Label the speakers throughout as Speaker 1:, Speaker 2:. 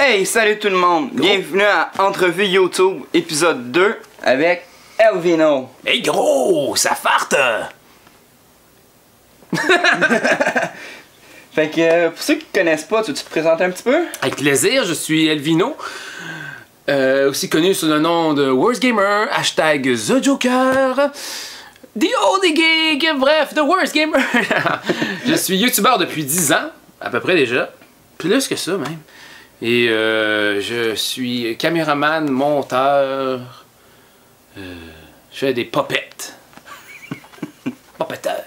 Speaker 1: Hey, salut tout le monde! Bienvenue à Entrevue YouTube, épisode 2, avec Elvino.
Speaker 2: Hey gros, ça farte!
Speaker 1: Fait que, pour ceux qui te connaissent pas, tu veux te présenter un petit peu?
Speaker 2: Avec plaisir, je suis Elvino, aussi connu sous le nom de Worst Gamer, hashtag The Joker, The Oldie Geek, bref, The Worst Gamer. Je suis youtubeur depuis 10 ans, à peu près déjà, plus que ça même. Et je suis caméraman, monteur, je fais des puppets. Puppeteur.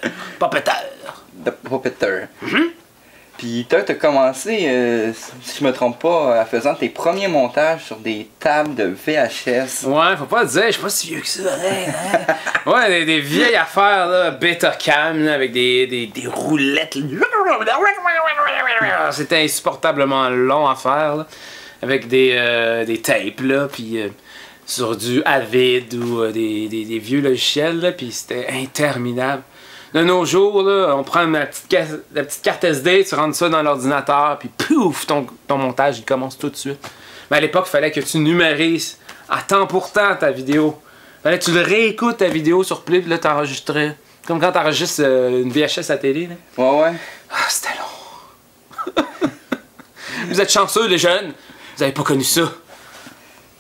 Speaker 1: The Puppeteur. Puis toi, t'as commencé, si je me trompe pas, en faisant tes premiers montages sur des tables de VHS.
Speaker 2: Ouais, faut pas le dire, je suis pas si vieux que ça. Hein? Ouais, des vieilles affaires, là, Betacam, là, avec des roulettes. C'était insupportablement long à faire, là, avec des tapes, là, puis sur du Avid ou des vieux logiciels, là, puis c'était interminable. De nos jours, là, on prend la petite carte SD, tu rentres ça dans l'ordinateur, puis pouf, ton montage il commence tout de suite. Mais à l'époque, il fallait que tu numérises à temps pour temps ta vidéo. Il fallait que tu le réécoutes ta vidéo sur play, puis là, t'enregistrais. Comme quand t'enregistres une VHS à télé. Là.
Speaker 1: Ouais.
Speaker 2: Ah, c'était long. Vous êtes chanceux, les jeunes. Vous avez pas connu ça.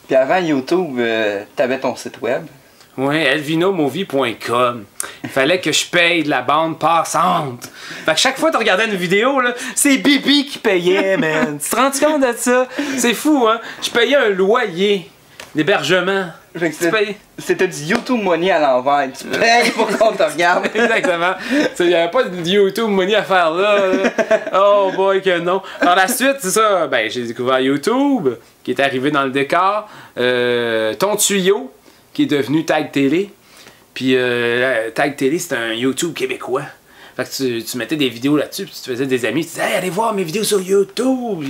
Speaker 1: Puis avant YouTube, t'avais ton site web.
Speaker 2: Ouais, elvinomovie.com. Il fallait que je paye de la bande passante. Fait que chaque fois que tu regardais une vidéo, là, c'est Bibi qui payait, man. Tu te rends compte de ça? C'est fou, hein? Je payais un loyer d'hébergement.
Speaker 1: C'était du YouTube Money à l'envers. Tu payes pour qu'on te regarde.
Speaker 2: Exactement. Il n'y avait pas de YouTube Money à faire là. Oh boy, que non. Par la suite, c'est ça. Ben, j'ai découvert YouTube, qui est arrivé dans le décor. Ton tuyau, qui est devenu Tag Télé. Puis Tag Télé, c'est un YouTube québécois. Fait que tu mettais des vidéos là-dessus, puis tu te faisais des amis, tu disais hey, allez voir mes vidéos sur YouTube.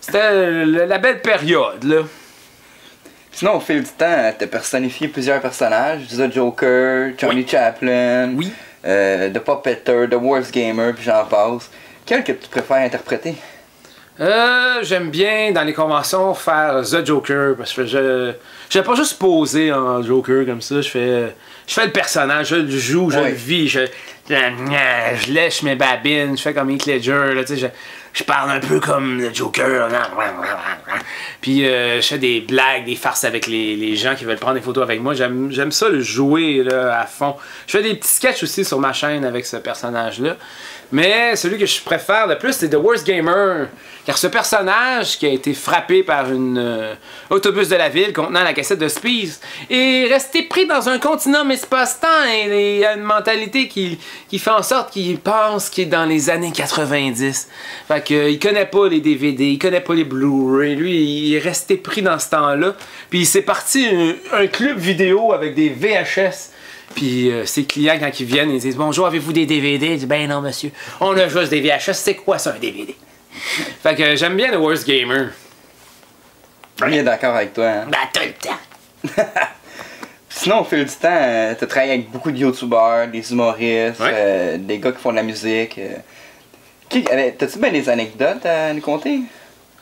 Speaker 2: C'était la belle période, là.
Speaker 1: Sinon, au fil du temps, t'as personnifié plusieurs personnages. The Joker, Charlie Chaplin, The Puppeteur, The Worst Gamer, puis j'en passe. Quel que tu préfères interpréter?
Speaker 2: J'aime bien dans les conventions faire The Joker parce que je vais pas juste poser en Joker comme ça, je fais le personnage, je le joue, je le vis, je lèche mes babines, je fais comme Heath Ledger, là, je parle un peu comme le Joker, puis je fais des blagues, des farces avec les gens qui veulent prendre des photos avec moi, j'aime ça le jouer là, à fond. Je fais des petits sketchs aussi sur ma chaîne avec ce personnage-là. Mais celui que je préfère le plus, c'est The Worst Gamer. Car ce personnage qui a été frappé par un autobus de la ville contenant la cassette de Speed est resté pris dans un continuum espace-temps et il a une mentalité qui fait en sorte qu'il pense qu'il est dans les années 90. Fait qu'il connaît pas les DVD, il connaît pas les Blu-ray. Lui, il est resté pris dans ce temps-là. Puis c'est parti un club vidéo avec des VHS. Puis ses clients, quand ils viennent, ils disent « Bonjour, avez-vous des DVD? » Il dit « Ben non, monsieur, on a juste des VHS. C'est quoi ça, un DVD? » Fait que j'aime bien The Worst Gamer.
Speaker 1: Bien d'accord avec toi, hein?
Speaker 2: Ben, tout le temps.
Speaker 1: Sinon, au fil du temps, t'as travaillé avec beaucoup de youtubeurs, des humoristes, des gars qui font de la musique. T'as-tu bien des anecdotes à nous conter?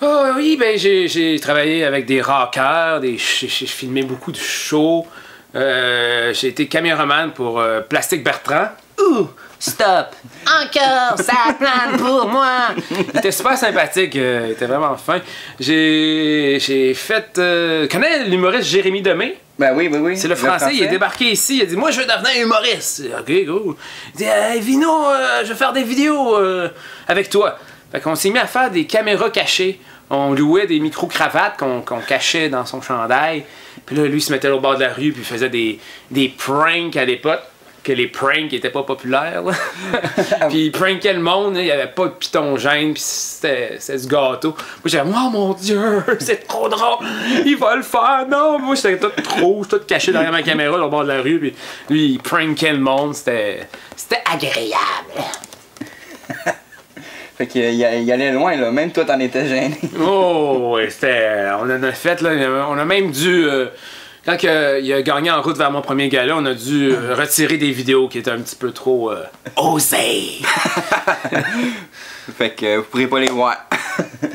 Speaker 2: Oh oui, ben j'ai travaillé avec des rockers, j'ai filmé beaucoup de shows. J'ai été caméraman pour Plastique Bertrand. Ouh, stop! Encore, ça plane pour moi! Il était super sympathique, il était vraiment fin. J'ai fait... connais l'humoriste Jérémy Demé?
Speaker 1: Ben oui.
Speaker 2: C'est le français, il est débarqué ici, il a dit « Moi, je veux devenir humoriste! » Ok, cool. Il dit « Hey, Vino, je vais faire des vidéos avec toi. » Fait qu'on s'est mis à faire des caméras cachées. On louait des micro-cravates qu'on cachait dans son chandail. Puis là, lui, il se mettait au bord de la rue, puis il faisait des pranks à l'époque, que les pranks n'étaient pas populaires. Puis il prankait le monde, il n'y avait pas de pitongène, puis c'était du gâteau. Moi, j'étais « Oh mon Dieu, c'est trop drôle, il va le faire! » Non, moi, j'étais tout rouge, tout caché derrière ma caméra au bord de la rue, puis lui, il prankait le monde, c'était agréable.
Speaker 1: Fait qu'il allait loin, là. Même toi, t'en étais gêné.
Speaker 2: Oh, ouais, c'était... On en a fait, là. On a même dû... quand il a gagné en route vers mon premier gala, on a dû retirer des vidéos qui étaient un petit peu trop osées.
Speaker 1: Fait que vous pourrez pas les voir.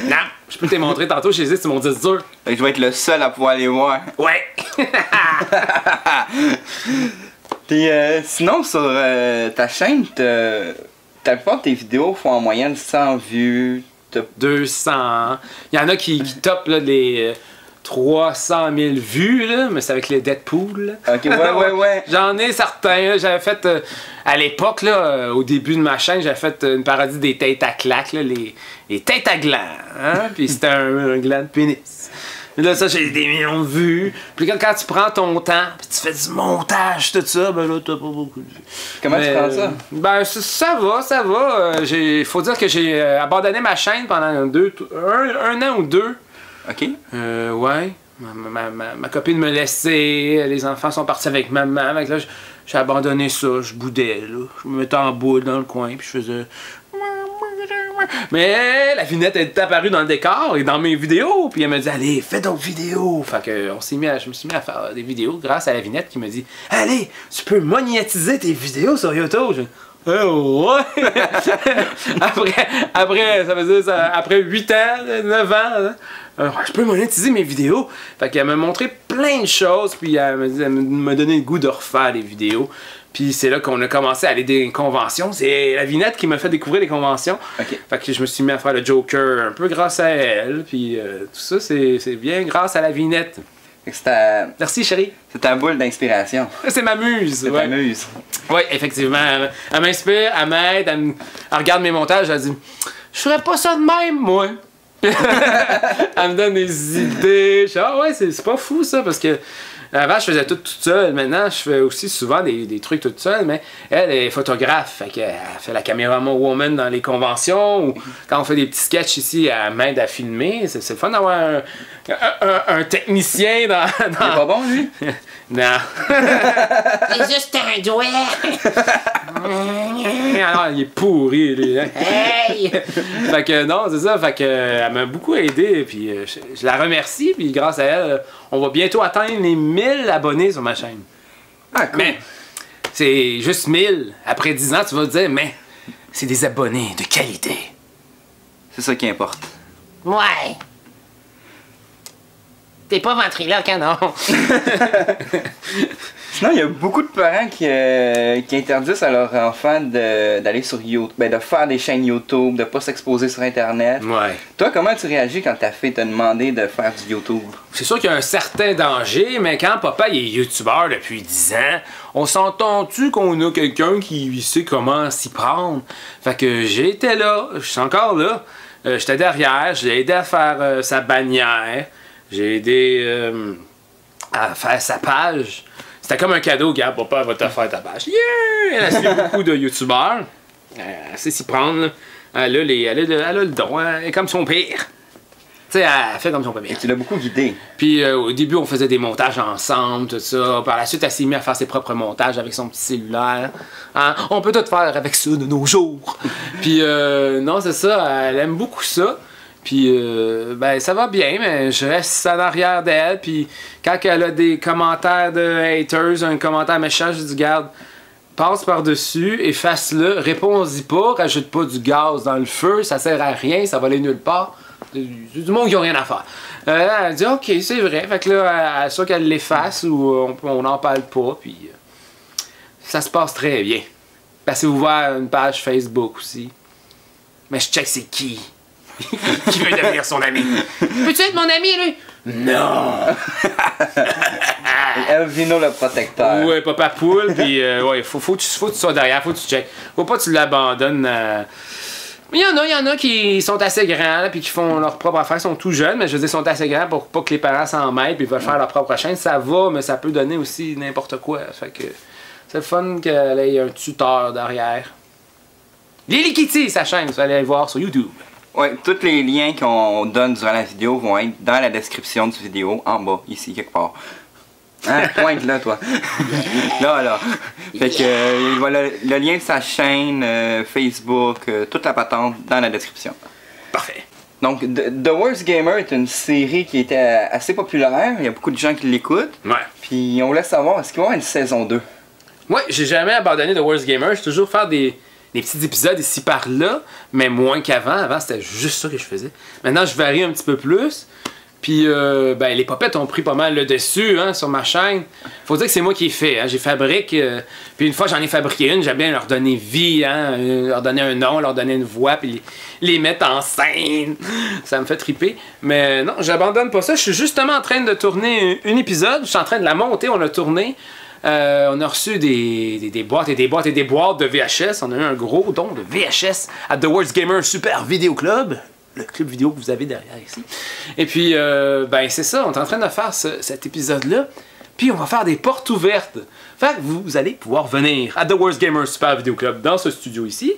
Speaker 2: Non, je peux te les montrer tantôt, je les ai sur mon disque dur.
Speaker 1: Fait que je vais être le seul à pouvoir les voir.
Speaker 2: Ouais!
Speaker 1: Puis sinon, sur ta chaîne, la plupart de tes vidéos font en moyenne 100 vues.
Speaker 2: 200. Il y en a qui topent là, les 300 000 vues, là, mais c'est avec les Deadpool. Là.
Speaker 1: Ok, ouais.
Speaker 2: J'en ai certains. J'avais fait, à l'époque, là, au début de ma chaîne, j'avais fait une parodie des têtes à claques, là, les têtes à gland. Hein? Puis c'était un gland de pénis. Là, ça, j'ai des millions de vues. Puis quand tu prends ton temps, puis tu fais du montage, tout ça, ben là, t'as pas beaucoup de vues.
Speaker 1: Comment tu prends ça?
Speaker 2: Ben, ça va. Faut dire que j'ai abandonné ma chaîne pendant un an ou deux.
Speaker 1: OK.
Speaker 2: Ouais. Ma copine me laissait, les enfants sont partis avec maman. Là, j'ai abandonné ça, je boudais, là. Je me mettais en boule dans le coin, puis je faisais... Mais la Vinette est apparue dans le décor et dans mes vidéos, puis elle me dit allez, fais d'autres vidéos. Fait que je me suis mis à faire des vidéos grâce à la Vinette qui me dit allez, tu peux monétiser tes vidéos sur YouTube. Ouais! après, ça veut dire ça, après 8 ans, 9 ans, je peux monétiser mes vidéos. Fait qu'elle m'a montré plein de choses, puis elle m'a donné le goût de refaire des vidéos. Puis c'est là qu'on a commencé à aller des conventions. C'est la Vinette qui m'a fait découvrir les conventions.
Speaker 1: Okay.
Speaker 2: Fait que je me suis mis à faire le Joker un peu grâce à elle. Puis tout ça, c'est bien grâce à la Vinette. Merci chérie.
Speaker 1: C'est ta boule d'inspiration.
Speaker 2: C'est ma muse.
Speaker 1: C'est ta muse.
Speaker 2: Oui, effectivement. Elle m'inspire, elle m'aide, elle regarde mes montages, elle dit je ferais pas ça de même, moi. Elle me donne des idées. Je dis, ah ouais, c'est pas fou ça, parce que avant je faisais tout toute seule. Maintenant je fais aussi souvent des trucs toute seule, mais elle est photographe. Fait qu'elle fait la caméraman woman dans les conventions, ou quand on fait des petits sketchs ici, elle m'aide à filmer. C'est le fun d'avoir un technicien dans...
Speaker 1: Il est pas bon lui?
Speaker 2: Non.
Speaker 3: C'est juste un doigt.
Speaker 2: Alors, il est pourri, lui. Hein?
Speaker 3: Hey!
Speaker 2: Fait que non, c'est ça. Fait que elle m'a beaucoup aidé. Puis je la remercie. Puis grâce à elle, on va bientôt atteindre les 1000 abonnés sur ma chaîne.
Speaker 1: Ah, cool.
Speaker 2: Mais c'est juste 1000. Après 10 ans, tu vas te dire, mais c'est des abonnés de qualité.
Speaker 1: C'est ça qui importe.
Speaker 3: Ouais. T'es pas ventriloque, hein, non?
Speaker 1: Sinon, il y a beaucoup de parents qui interdisent à leurs enfants d'aller sur YouTube, de faire des chaînes YouTube, de pas s'exposer sur Internet.
Speaker 2: Ouais.
Speaker 1: Toi, comment tu réagis quand ta fille t'a demandé de faire du YouTube?
Speaker 2: C'est sûr qu'il y a un certain danger, mais quand papa il est youtubeur depuis 10 ans, on s'entend-tu qu'on a quelqu'un qui sait comment s'y prendre? Fait que j'étais là, je suis encore là, j'étais derrière, je l'ai aidé à faire sa bannière, j'ai aidé à faire sa page. C'était comme un cadeau, regarde, papa va te faire ta page. Yeah! Elle a suivi beaucoup de youtubeurs, elle sait s'y prendre, là. Elle a le don, elle est comme son père. Tu sais, elle fait comme son père.
Speaker 1: Et tu l'as beaucoup guidé.
Speaker 2: Puis au début, on faisait des montages ensemble, tout ça. Par la suite, elle s'est mise à faire ses propres montages avec son petit cellulaire. Hein? On peut tout faire avec ça de nos jours. Puis non, c'est ça, elle aime beaucoup ça. Puis ben ça va bien, mais je reste en arrière d'elle. Puis quand elle a des commentaires de haters, un commentaire méchant, je dis garde, passe par-dessus, efface-le, réponds-y pas, rajoute pas du gaz dans le feu, ça sert à rien, ça va aller nulle part. Du monde qui n'a rien à faire. Elle dit ok, c'est vrai. Fait que là, soit qu'elle l'efface ou on n'en parle pas. Puis ça se passe très bien. Passez-vous voir une page Facebook aussi. Mais je check c'est qui. Qui veut devenir son ami. Peux-tu être mon ami, lui? Non!
Speaker 1: Elvino le protecteur.
Speaker 2: Ouais, papa poule, puis ouais, faut que tu sois derrière, faut que tu check. Faut pas que tu l'abandonnes. Mais il y en a qui sont assez grands, puis qui font leur propre affaire, ils sont tout jeunes, mais je veux dire, ils sont assez grands pour pas que les parents s'en mêlent, puis veulent faire leur propre chaîne. Ça va, mais ça peut donner aussi n'importe quoi. Fait que c'est le fun qu'elle ait un tuteur derrière. Lily Kitty, sa chaîne, vous allez aller voir sur YouTube.
Speaker 1: Ouais, tous les liens qu'on donne durant la vidéo vont être dans la description de la vidéo, en bas, ici, quelque part. Hein? Pointe là, toi. Là. Fait que voilà le lien de sa chaîne, Facebook, toute la patente dans la description.
Speaker 2: Parfait.
Speaker 1: Donc, The Worst Gamer est une série qui était assez populaire. Il y a beaucoup de gens qui l'écoutent.
Speaker 2: Ouais.
Speaker 1: Puis on voulait savoir, est-ce qu'il va y avoir une saison 2?
Speaker 2: Ouais, j'ai jamais abandonné The Worst Gamer. Je toujours faire des des petits épisodes ici par là, mais moins qu'avant. Avant, c'était juste ça que je faisais. Maintenant, je varie un petit peu plus. Puis, ben, les popettes ont pris pas mal le dessus hein, sur ma chaîne. Faut dire que c'est moi qui ai fait. Hein. J'ai fabriqué. Puis une fois j'en ai fabriqué une, j'aime bien leur donner vie, hein, leur donner un nom, leur donner une voix, puis les mettre en scène. Ça me fait triper. Mais non, j'abandonne pas ça. Je suis justement en train de tourner un épisode. Je suis en train de la monter. On l'a tourné. On a reçu des boîtes et des boîtes et des boîtes de VHS. On a eu un gros don de VHS à The Worst Gamer Super Vidéo Club. Le club vidéo que vous avez derrière ici. Et puis, ben c'est ça, on est en train de faire cet épisode-là. Puis on va faire des portes ouvertes. Fait que vous allez pouvoir venir à The Worst Gamer Super Video Club dans ce studio ici.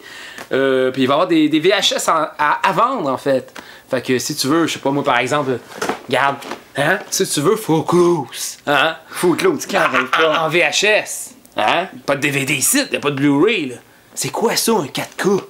Speaker 2: Puis il va y avoir des VHS à vendre en fait. Fait que si tu veux, je sais pas moi par exemple, regarde, hein, si tu veux Footloose, hein,
Speaker 1: Footloose, qui arrive pas.
Speaker 2: En VHS, hein, pas de DVD ici, y a pas de Blu-ray là. C'est quoi ça un 4K?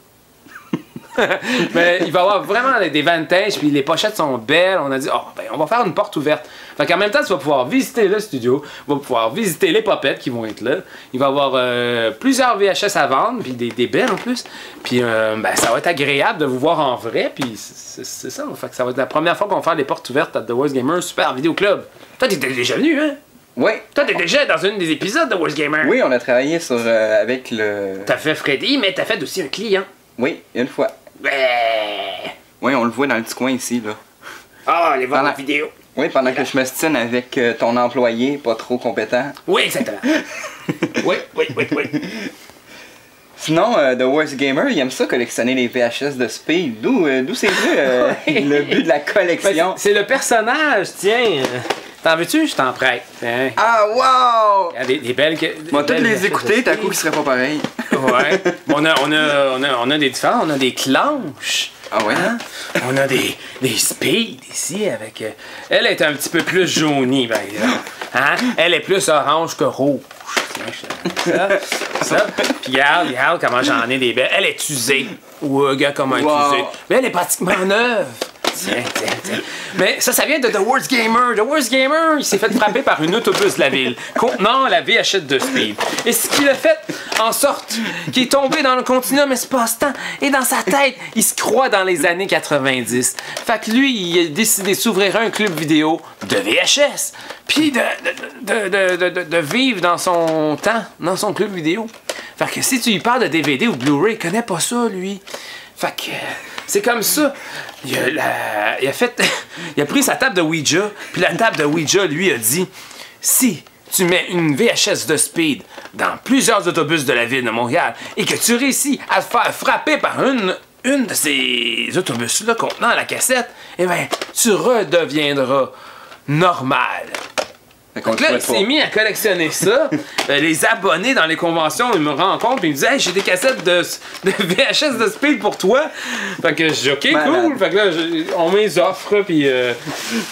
Speaker 2: Mais il va y avoir vraiment des vintage, puis les pochettes sont belles. On a dit, oh, ben, on va faire une porte ouverte. Fait qu'en même temps, tu vas pouvoir visiter le studio, tu vas pouvoir visiter les popettes qui vont être là. Il va y avoir plusieurs VHS à vendre, puis des belles en plus. Puis ben, ça va être agréable de vous voir en vrai, puis c'est ça. Fait que ça va être la première fois qu'on va faire des portes ouvertes à The Worst Gamer Super Video Club. Toi, t'es déjà venu, hein?
Speaker 1: Oui.
Speaker 2: Toi, t'es déjà dans un des épisodes de Worst Gamer.
Speaker 1: Oui, on a travaillé sur avec le...
Speaker 2: T'as fait Freddy, mais t'as fait aussi un client.
Speaker 1: Oui, une fois. Oui, on le voit dans le petit coin ici, là.
Speaker 3: Ah, allez voir la vidéo.
Speaker 1: Oui, pendant que je me stine avec ton employé pas trop compétent.
Speaker 2: Oui, exactement. oui.
Speaker 1: Sinon, The Worst Gamer, il aime ça collectionner les VHS de Speed. D'où c'est venu le but de la collection?
Speaker 2: Ben, c'est le personnage, tiens. T'en veux-tu? Je t'en prête. Hein?
Speaker 1: Ah, wow!
Speaker 2: Il y a des belles...
Speaker 1: Moi, toutes les écouter, t'as coup qui serait pas pareil.
Speaker 2: Ouais. On a des différents, on a des clanches.
Speaker 1: Ah ouais?
Speaker 2: Hein? On a des speed ici avec... elle est un petit peu plus jaunie, par exemple. Hein? Elle est plus orange que rouge. Tiens, ça. Puis regarde comment j'en ai des belles. Elle est usée. Ou regarde comment elle est usée. Mais elle est pratiquement neuve. Tiens. Mais ça vient de The Worst Gamer. The Worst Gamer, il s'est fait frapper par une autobus de la ville contenant la VHS de Speed. Et ce qui l'a fait en sorte qu'il est tombé dans le continuum espace-temps et dans sa tête, il se croit dans les années 90. Fait que lui, il a décidé s'ouvrir un club vidéo de VHS, puis de vivre dans son temps, dans son club vidéo. Fait que si tu lui parles de DVD ou de Blu-ray, il connaît pas ça, lui. Fait que... c'est comme ça. Il a pris sa table de Ouija, puis la table de Ouija lui a dit, si tu mets une VHS de Speed dans plusieurs autobus de la ville de Montréal et que tu réussis à te faire frapper par une de ces autobus-là contenant la cassette, eh bien, tu redeviendras normal. Donc là, il s'est mis à collectionner ça. Les abonnés dans les conventions, ils me rencontrent et ils me disent, hey, j'ai des cassettes de VHS de Speed pour toi. Fait que je dis, ok, cool. Fait que là, on met les offres, puis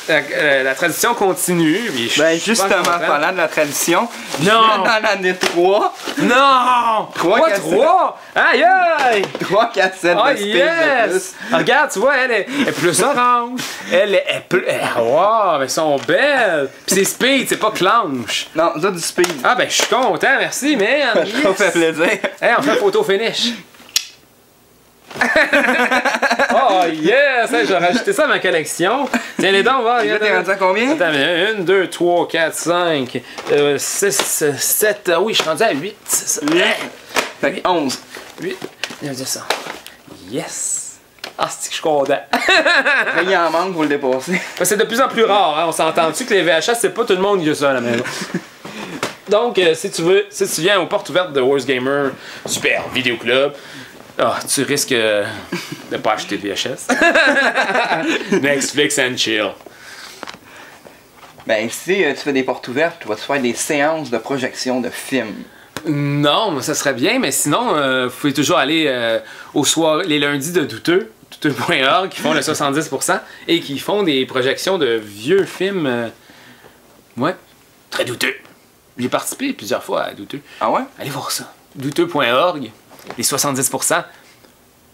Speaker 2: la tradition continue.
Speaker 1: Ben, justement, parlant de la tradition,
Speaker 2: non!
Speaker 1: dans l'année 3.
Speaker 2: Non! 3? Aïe aïe!
Speaker 1: 3 cassettes de Speed de plus.
Speaker 2: Regarde, tu vois, elle est plus orange. Elle est plus. Wow, mais elles sont belles! Puis c'est Speed, c'est pas Clanche.
Speaker 1: Non, ça du Speed.
Speaker 2: Ah, ben, je suis content, merci, man.
Speaker 1: Ça me fait plaisir.
Speaker 2: Hey, on fait photo finish. Oh yes! Hey, j'ai rajouté ça à ma collection. Tiens les dents, va.
Speaker 1: Là, t'es rendu à combien?
Speaker 2: Attends, 1, 2, 3, 4, 5, 6, 7. Oui, je suis rendu à 8.
Speaker 1: Fait que 11.
Speaker 2: 8. Il y a ça. Yes! Ah, c'est que je suis content.
Speaker 1: Il en manque pour le dépasser.
Speaker 2: C'est de plus en plus rare, hein? On s'entend-tu que les VHS, c'est pas tout le monde qui a ça à la maison. Donc, si tu viens aux portes ouvertes de Worst Gamer Super Video Club, tu risques de pas acheter de VHS. Netflix and chill.
Speaker 1: Ben, si tu fais des portes ouvertes, tu vas te faire des séances de projection de films.
Speaker 2: Non, mais ça serait bien, mais sinon, vous pouvez toujours aller au soir, les lundis de douteux.org qui font le 70% et qui font des projections de vieux films. Ouais, très douteux. J'ai participé plusieurs fois à Douteux.
Speaker 1: Ah ouais?
Speaker 2: Allez voir ça. Douteux.org, les 70%,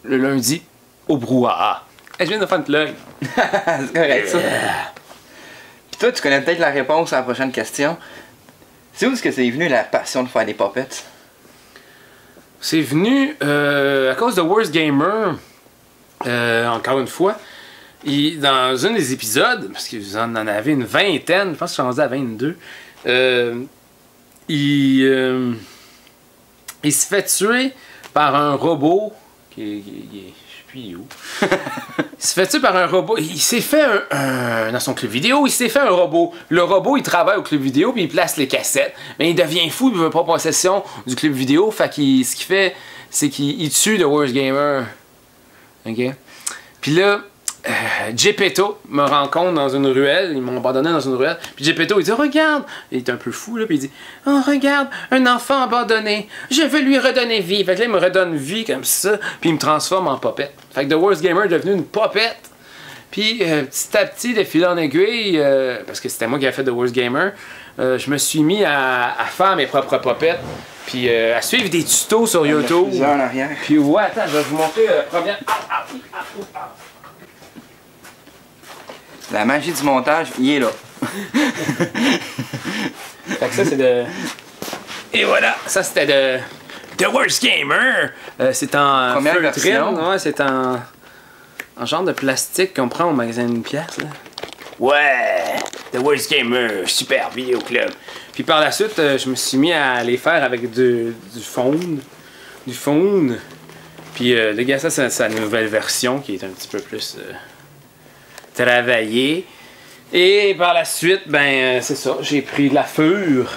Speaker 2: le lundi, au brouhaha. Hey, je viens de faire une plug.
Speaker 1: C'est correct, ça. Puis toi, tu connais peut-être la réponse à la prochaine question. C'est où est-ce que c'est venu la passion de faire des puppets?
Speaker 2: C'est venu à cause de Worst Gamer, encore une fois. Dans un des épisodes, parce que vous en avez une vingtaine, je pense que je suis rendu à 22, il se fait tuer par un robot je sais plus où. Il se fait tuer par un robot. Il s'est fait dans son club vidéo, il s'est fait un robot. Le robot, il travaille au club vidéo puis il place les cassettes. Mais il devient fou, il veut pas possession du club vidéo. Fait qu'il ce qu'il fait, c'est qu'il tue The Worst Gamer. OK? Puis là, Gepetto me rencontre dans une ruelle, ils m'ont abandonné dans une ruelle, puis Gepetto il dit regarde, il est un peu fou là, puis il dit oh regarde, un enfant abandonné, je veux lui redonner vie, fait que là il me redonne vie comme ça, puis il me transforme en popette, fait que The Worst Gamer est devenu une popette, puis petit à petit de fil en aiguille, parce que c'était moi qui avais fait The Worst Gamer, je me suis mis à faire mes propres popettes, puis à suivre des tutos sur YouTube,
Speaker 1: en arrière.
Speaker 2: puis ouais, attends, je vais vous montrer la première.
Speaker 1: La magie du montage, il est là.
Speaker 2: Fait que ça, c'est de... Et voilà, ça, c'était de... The Worst Gamer! C'est en...
Speaker 1: Première version.
Speaker 2: Ouais, c'est en genre de plastique qu'on prend au magasin d'une pièce, là. Ouais! The Worst Gamer! Super vidéo club! Puis par la suite, je me suis mis à les faire avec du faune. Du faune. Puis, les gars, ça, c'est sa nouvelle version qui est un petit peu plus... travailler. Et par la suite, ben c'est ça, j'ai pris de la furure.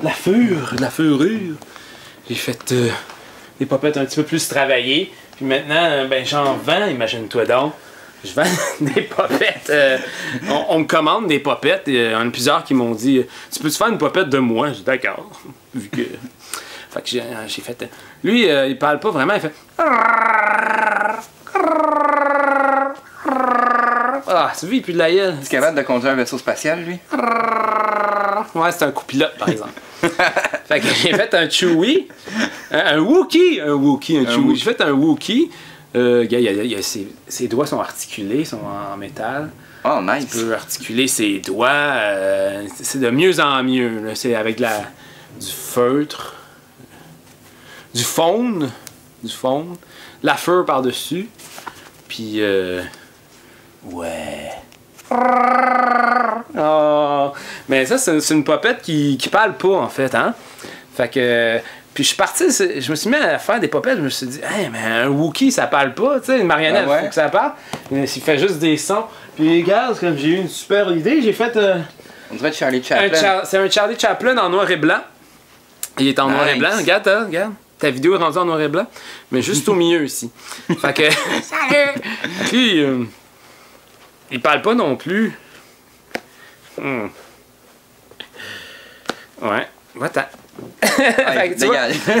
Speaker 2: De la furure. J'ai fait des popettes un petit peu plus travaillées. Puis maintenant, ben j'en vends, imagine-toi donc. Je vends des popettes. On me commande des popettes. Il y en a plusieurs qui m'ont dit tu peux-tu faire une popette de moi? J'ai dit d'accord. Vu que. Fait que j'ai fait. Lui, il parle pas vraiment, il fait. Ah, tu vois, il pue de la gueule.
Speaker 1: Tu es capable de conduire un vaisseau spatial, lui?
Speaker 2: Ouais, c'est un copilote, par exemple. Fait que j'ai fait un Chewie. Un Wookie. Un Chewie. J'ai fait un Wookie. Ses doigts sont articulés, sont en métal.
Speaker 1: Oh, nice.
Speaker 2: Tu peux articuler ses doigts. C'est de mieux en mieux. C'est avec du feutre. Du faune. La feu par-dessus. Puis... ouais. Oh. Mais ça, c'est une popette qui parle pas, en fait, hein? Fait que... Puis je suis parti, je me suis mis à faire des popettes, je me suis dit, hey, mais un Wookie, ça parle pas, tu sais, une marionnette,
Speaker 1: ah ouais.
Speaker 2: faut que ça parle. Il fait juste des sons. Puis regarde, comme j'ai eu une super idée, j'ai fait...
Speaker 1: On dirait Charlie Chaplin.
Speaker 2: C'est un Charlie Chaplin en noir et blanc. Il est en noir et blanc, regarde, regarde. Ta vidéo est rendue en noir et blanc, mais juste au milieu ici. Fait que... Salut! Puis... il parle pas non plus. Ouais. Va-t'en.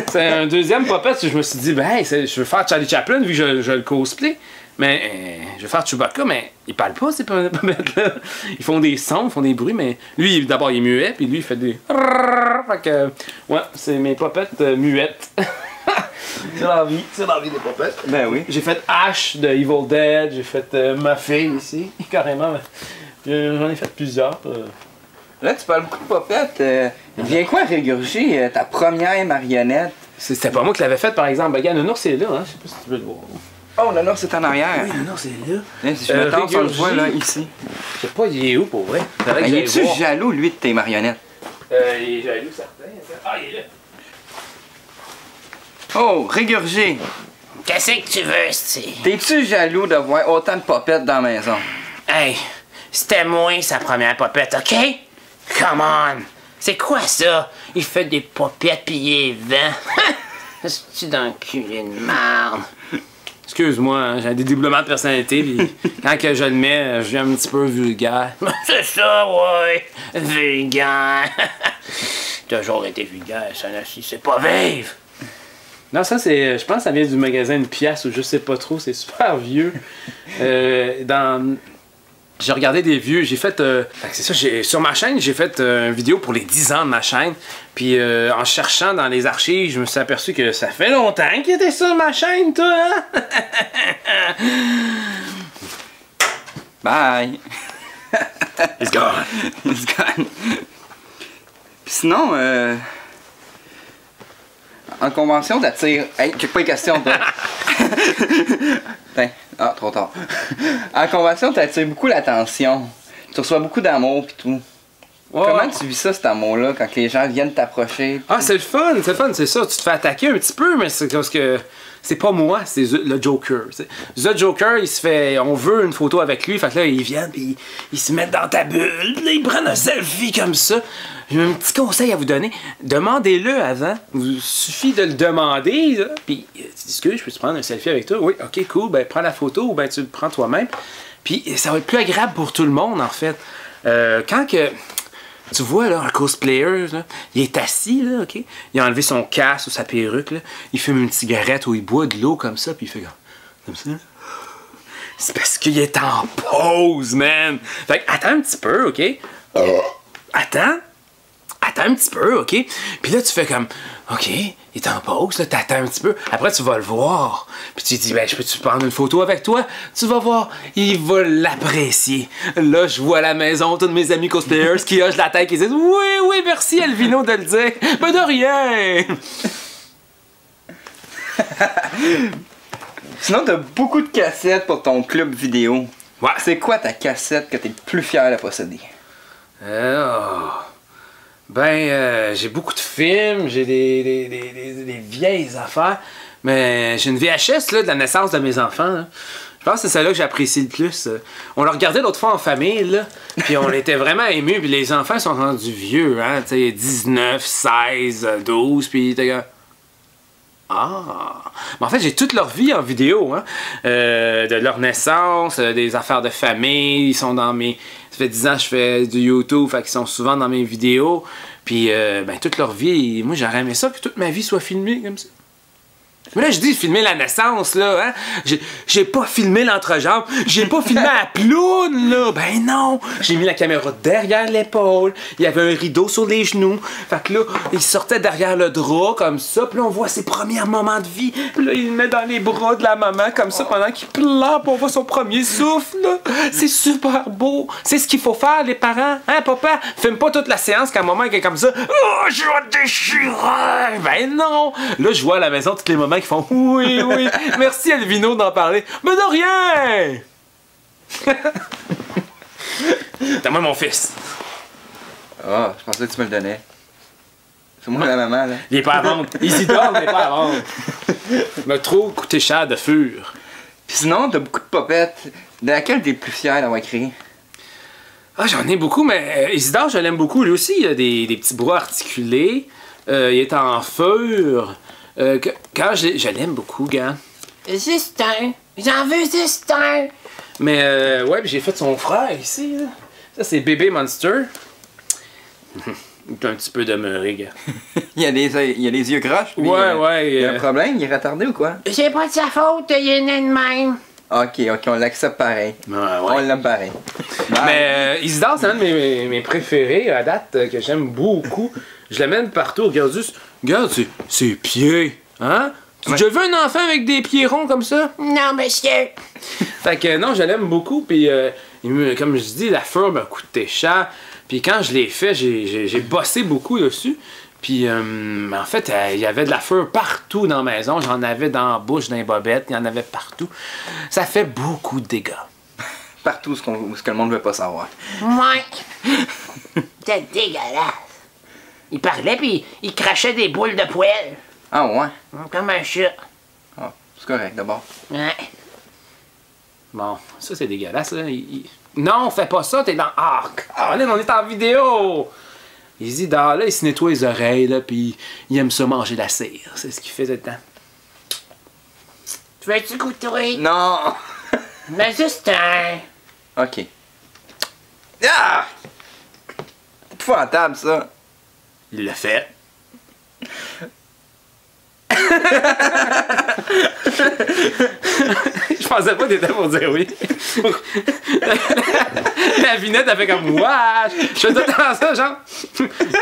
Speaker 2: C'est un deuxième popette. Je me suis dit, ben, je veux faire Charlie Chaplin vu que je le cosplay. Mais je vais faire Chewbacca, mais ils parlent pas ces popettes-là. Ils font des sons, ils font des bruits, mais lui, d'abord, il est muet, puis lui, il fait des... Fait que, ouais, c'est mes popettes muettes. C'est la vie des popettes.
Speaker 1: Ben oui.
Speaker 2: J'ai fait Ash de Evil Dead, j'ai fait ma fille ici, carrément. J'en ai fait plusieurs.
Speaker 1: Là, tu parles beaucoup de popettes. Viens quoi régurger ta première marionnette?
Speaker 2: C'était pas moi qui l'avais faite, par exemple. Regarde, le ours c'est là, hein? Je sais pas si tu veux le voir.
Speaker 1: Oh, le nord, c'est en arrière.
Speaker 2: Oui, le nord, c'est là.
Speaker 1: Si je me tente, on le voit là, ici.
Speaker 2: Je sais pas, il est où pour vrai?
Speaker 1: Il est-tu jaloux, lui, de tes marionnettes?
Speaker 2: Il est jaloux, certain. Ah, il est là.
Speaker 1: Oh, régurgé!
Speaker 3: Qu'est-ce que tu veux, Steve?
Speaker 1: T'es-tu jaloux de voir autant de popettes dans la maison?
Speaker 3: Hey, c'était moi sa première popette, OK? Come on! C'est quoi ça? Il fait des popettes pis il est vent. C'est-tu d'enculé de merde?
Speaker 2: Excuse-moi, hein, j'ai des dédoublements de personnalité, pis quand que je le mets, je viens un petit peu vulgaire.
Speaker 3: C'est ça, ouais! Vulgaire! Toujours été vulgaire, ça, c'est pas vivre!
Speaker 2: Non, ça, c'est. Je pense que ça vient du magasin Une Pièce ou je sais pas trop, c'est super vieux. J'ai regardé des vieux, j'ai fait... c'est ça, sur ma chaîne, j'ai fait une vidéo pour les 10 ans de ma chaîne. Puis en cherchant dans les archives, je me suis aperçu que ça fait longtemps qu'il était sur ma chaîne, toi, hein?
Speaker 1: Bye!
Speaker 2: It's gone!
Speaker 1: It's gone! Puis sinon, En convention, t'attires... Hey, check pas les questions, toi. Ben, ah, trop tard. En convention, t'attires beaucoup l'attention. Tu reçois beaucoup d'amour pis tout.
Speaker 2: Ouais.
Speaker 1: Comment tu vis ça, cet amour-là, quand les gens viennent t'approcher?
Speaker 2: Ah, c'est le fun, c'est ça. Tu te fais attaquer un petit peu, mais c'est parce que c'est pas moi, c'est le Joker. T'sais. The Joker, il se fait. On veut une photo avec lui, fait que là, ils viennent, puis ils se mettent dans ta bulle, puis là, ils prennent un selfie comme ça. J'ai un petit conseil à vous donner. Demandez-le avant. Il suffit de le demander, là, puis tu dis, excuse, je peux-tu prendre un selfie avec toi? Oui, ok, cool, ben prends la photo ou ben tu le prends toi-même. Puis ça va être plus agréable pour tout le monde, en fait. Quand que. Tu vois, là, un cosplayer, là, il est assis, là, OK? Il a enlevé son casque ou sa perruque, là. Il fume une cigarette ou il boit de l'eau comme ça, puis il fait comme ça. C'est parce qu'il est en pause, man! Fait que, attends un petit peu, OK? Attends un petit peu, OK? Puis là, tu fais comme, OK, il est en pause, là, t'attends un petit peu. Après, tu vas le voir. Puis tu dis, ben, je peux-tu prendre une photo avec toi? Tu vas voir, il va l'apprécier. Là, je vois à la maison tous mes amis cosplayers qui hochent la tête et disent, oui, merci, Elvino, de le dire. Ben, de rien!
Speaker 1: Sinon, t'as beaucoup de cassettes pour ton club vidéo.
Speaker 2: Ouais.
Speaker 1: C'est quoi ta cassette que t'es le plus fier de posséder?
Speaker 2: J'ai beaucoup de films, j'ai des vieilles affaires, mais j'ai une VHS là, de la naissance de mes enfants. Là. Je pense que c'est celle-là que j'apprécie le plus. On l'a regardé l'autre fois en famille, là, puis on était vraiment émus, puis les enfants sont rendus vieux, hein, 19, 16, 12, puis t'es comme... Ah! Mais en fait, j'ai toute leur vie en vidéo, hein? De leur naissance, des affaires de famille, ils sont dans mes... Ça fait 10 ans que je fais du YouTube, fait qu'ils sont souvent dans mes vidéos. Puis, toute leur vie, moi, j'aurais aimé ça que toute ma vie soit filmée comme ça. Mais là, je dis filmer la naissance, là, hein? J'ai pas filmé l'entrejambe, j'ai pas filmé la ploune, là! Ben non! J'ai mis la caméra derrière l'épaule, il y avait un rideau sur les genoux, fait que là, il sortait derrière le drap, comme ça, puis là, on voit ses premiers moments de vie, puis là, il le met dans les bras de la maman, comme ça, pendant qu'il pleure, puis on voit son premier souffle, là! C'est super beau! C'est ce qu'il faut faire, les parents! Hein, papa? Filme pas toute la séance quand maman est comme ça, oh, je vais déchirer! Ben non! Là, je vois à la maison tous les moments qui font oui, merci Elvino d'en parler. Mais de rien! Donne-moi mon fils.
Speaker 1: Ah, je pensais que tu me le donnais. C'est moi la maman, là.
Speaker 2: Il est pas à vendre. Isidore n'est pas à vendre. Me trop coûté cher de fur.
Speaker 1: Puis sinon, t'as beaucoup de popettes. De laquelle t'es le plus fier d'avoir créé?
Speaker 2: Ah, j'en ai beaucoup, mais Isidore, je l'aime beaucoup. Lui aussi, il a des petits bras articulés. Il est en fur. Quand je l'aime beaucoup, gars.
Speaker 3: Justin. J'en veux Justin.
Speaker 2: Mais, ouais, j'ai fait son frère ici, là. Ça, c'est Bébé Monster. Un petit peu demeuré, gars.
Speaker 1: il y a les yeux croches.
Speaker 2: Ouais.
Speaker 1: Il y a un problème, il est retardé ou quoi?
Speaker 3: C'est pas de sa faute, il est né de même.
Speaker 1: Ok, on l'accepte pareil.
Speaker 2: Ouais.
Speaker 1: On l'aime pareil.
Speaker 2: Mais Isidore, c'est un de mes préférés à date, que j'aime beaucoup. Je l'amène partout. Regarde ses pieds. Hein? Tu as déjà vu un enfant avec des pieds ronds comme ça?
Speaker 3: Non, monsieur.
Speaker 2: Fait que non, je l'aime beaucoup. Puis, comme je dis, la fur m'a coûté cher. Puis quand je l'ai fait, j'ai bossé beaucoup dessus. Puis, en fait, il y avait de la fur partout dans la maison. J'en avais dans la bouche, dans les bobettes. Il y en avait partout. Ça fait beaucoup de dégâts.
Speaker 1: Partout ce que le monde ne veut pas savoir.
Speaker 3: Ouais. C'est dégueulasse. Il parlait puis il crachait des boules de poêle.
Speaker 1: Ah ouais?
Speaker 3: Comme un chat.
Speaker 1: Ah, c'est correct d'abord.
Speaker 3: Ouais.
Speaker 2: Bon, ça c'est dégueulasse, là. Non, fais pas ça, t'es dans... Ah, on est en vidéo! Isidore, là, il se nettoie les oreilles, là, pis il aime ça manger la cire. C'est ce qu'il fait tout le temps.
Speaker 3: Tu veux-tu goûter?
Speaker 1: Non!
Speaker 3: Mais Justin!
Speaker 1: Ok. Ah! C'est épouvantable, ça.
Speaker 2: Il l'a fait. Je pensais pas que t'étais pour dire oui. La vinette, elle fait comme wesh. Je fais tout le temps ça, genre.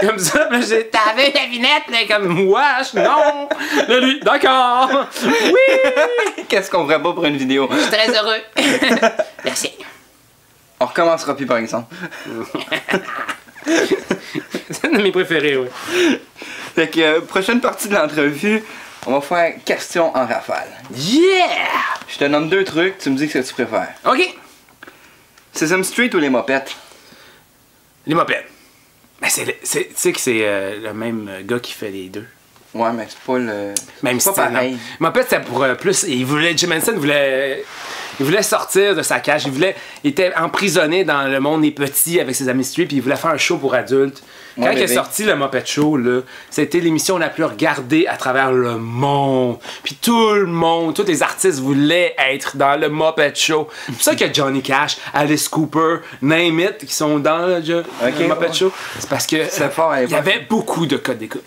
Speaker 2: Comme ça, là, j'ai.
Speaker 3: T'avais la vinette, là, comme.
Speaker 2: Wesh, non. Là, lui, d'accord. Oui.
Speaker 1: Qu'est-ce qu'on ferait pas pour une vidéo?
Speaker 3: Je suis très heureux. Merci.
Speaker 1: On recommencera plus, par exemple.
Speaker 2: C'est un de mes préférés, oui.
Speaker 1: Fait que, prochaine partie de l'entrevue, on va faire question en rafale.
Speaker 2: Yeah!
Speaker 1: Je te donne 2 trucs, tu me dis ce que tu préfères.
Speaker 2: OK.
Speaker 1: Sesame Street ou les mopettes?
Speaker 2: Les mopettes. Ben, tu sais que c'est le même gars qui fait les deux.
Speaker 1: Ouais, mais c'est pas le...
Speaker 2: Même
Speaker 1: c'est pas pareil.
Speaker 2: Moped, c'était pour plus... Jim Henson voulait sortir de sa cage. Il était emprisonné dans le monde des petits avec ses amis Street, puis il voulait faire un show pour adultes. Quand il est sorti le Muppet Show, là, c'était l'émission la plus regardée à travers le monde. Puis tout le monde, tous les artistes voulaient être dans le Muppet Show. C'est pour ça qu'il y a Johnny Cash, Alice Cooper, Name It, qui sont dans le Muppet Show. C'est parce que il y avait beaucoup de codes d'écoute.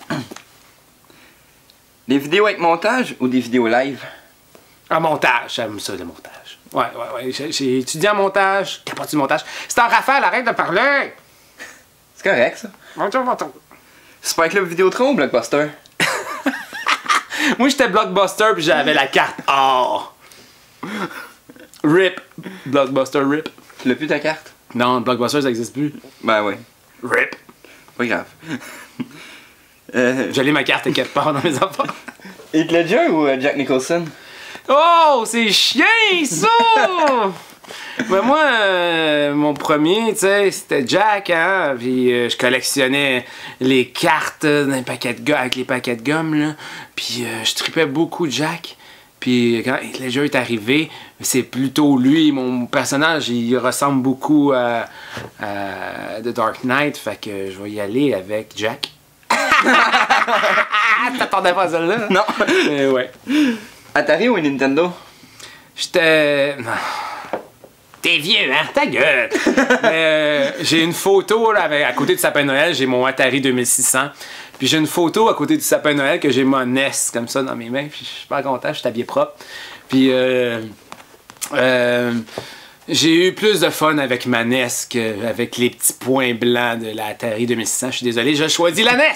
Speaker 1: Des vidéos avec montage ou des vidéos live?
Speaker 2: En montage, j'aime ça, le montage. Ouais. J'ai étudié en montage, capote du montage. C'est en rafale, arrête de parler!
Speaker 1: C'est correct, ça. Spike Club Vidéotron ou Blockbuster?
Speaker 2: Moi, j'étais Blockbuster puis j'avais la carte or. RIP. Blockbuster RIP.
Speaker 1: Tu l'as plus ta carte?
Speaker 2: Non, Blockbuster, ça existe plus.
Speaker 1: Ben oui.
Speaker 2: RIP.
Speaker 1: Pas grave.
Speaker 2: J'ai ma carte quelque part dans mes affaires.
Speaker 1: Heath Ledger ou Jack Nicholson?
Speaker 2: Oh, c'est chien, ça! Ben moi, mon premier, tu sais, c'était Jack, hein, puis je collectionnais les cartes d'un paquet de avec les paquets de gomme, là, puis je tripais beaucoup Jack. Puis quand Heath Ledger est arrivé, c'est plutôt lui, mon personnage, il ressemble beaucoup à The Dark Knight, fait que je vais y aller avec Jack. T'attendais pas celle-là?
Speaker 1: Non.
Speaker 2: Ouais.
Speaker 1: Atari ou Nintendo?
Speaker 2: J'étais...
Speaker 3: T'es vieux, hein?
Speaker 2: Ta gueule! J'ai une photo là, à côté du sapin de Noël, j'ai mon Atari 2600. Puis j'ai une photo à côté du sapin de Noël que j'ai mon NES comme ça dans mes mains. Puis je suis pas content, je suis habillé propre. Puis j'ai eu plus de fun avec ma NES qu'avec les petits points blancs de la Atari 2600. Je suis désolé, j'ai choisi la NES!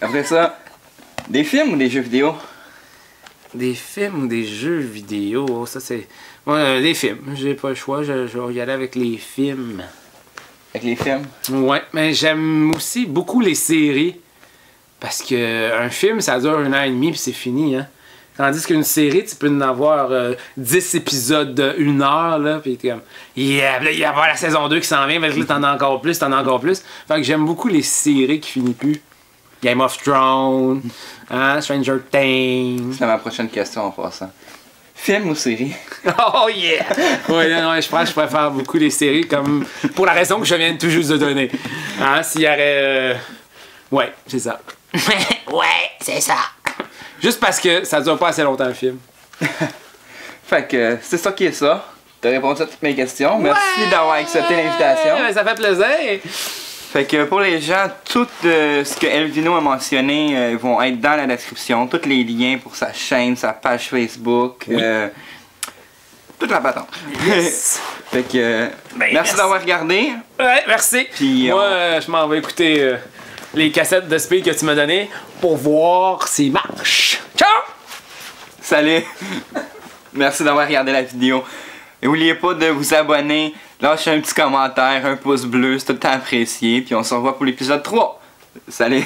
Speaker 1: Après ça, des films ou des jeux vidéo?
Speaker 2: Des films ou des jeux vidéo, ça c'est... Ouais, des films, j'ai pas le choix, je vais y aller avec les films.
Speaker 1: Avec les films?
Speaker 2: Ouais, mais j'aime aussi beaucoup les séries. Parce que un film, ça dure 1h30 puis c'est fini, hein. Tandis qu'une série, tu peux en avoir 10 épisodes de 1 heure, là, pis t'es comme... Yeah, là, il y a la saison 2 qui s'en vient, mais là, t'en as encore plus, t'en as encore plus. Fait que j'aime beaucoup les séries qui finissent plus. Game of Thrones, hein, Stranger Things.
Speaker 1: C'est ma prochaine question en passant. Film ou série?
Speaker 2: Oh yeah! Ouais, non, je pense que je préfère beaucoup les séries comme pour la raison que je viens tout juste de donner. Hein, s'il y aurait... Ouais, c'est ça.
Speaker 3: Ouais, c'est ça.
Speaker 2: Juste parce que ça dure pas assez longtemps le film.
Speaker 1: Fait que c'est ça qui est ça. T'as répondu à toutes mes questions. Merci d'avoir accepté l'invitation.
Speaker 2: Ça fait plaisir.
Speaker 1: Fait que pour les gens, tout ce que Elvino a mentionné vont être dans la description. Tous les liens pour sa chaîne, sa page Facebook.
Speaker 2: Oui.
Speaker 1: Toute la patente.
Speaker 2: Yes.
Speaker 1: Fait que merci d'avoir regardé.
Speaker 2: Ouais, merci.
Speaker 1: Puis,
Speaker 2: moi, je m'en vais écouter les cassettes de speed que tu m'as données pour voir s'ils marchent. Ciao!
Speaker 1: Salut! Merci d'avoir regardé la vidéo. Et n'oubliez pas de vous abonner, lâchez un petit commentaire, un pouce bleu, c'est tout le temps apprécié. Puis on se revoit pour l'épisode 3. Salut!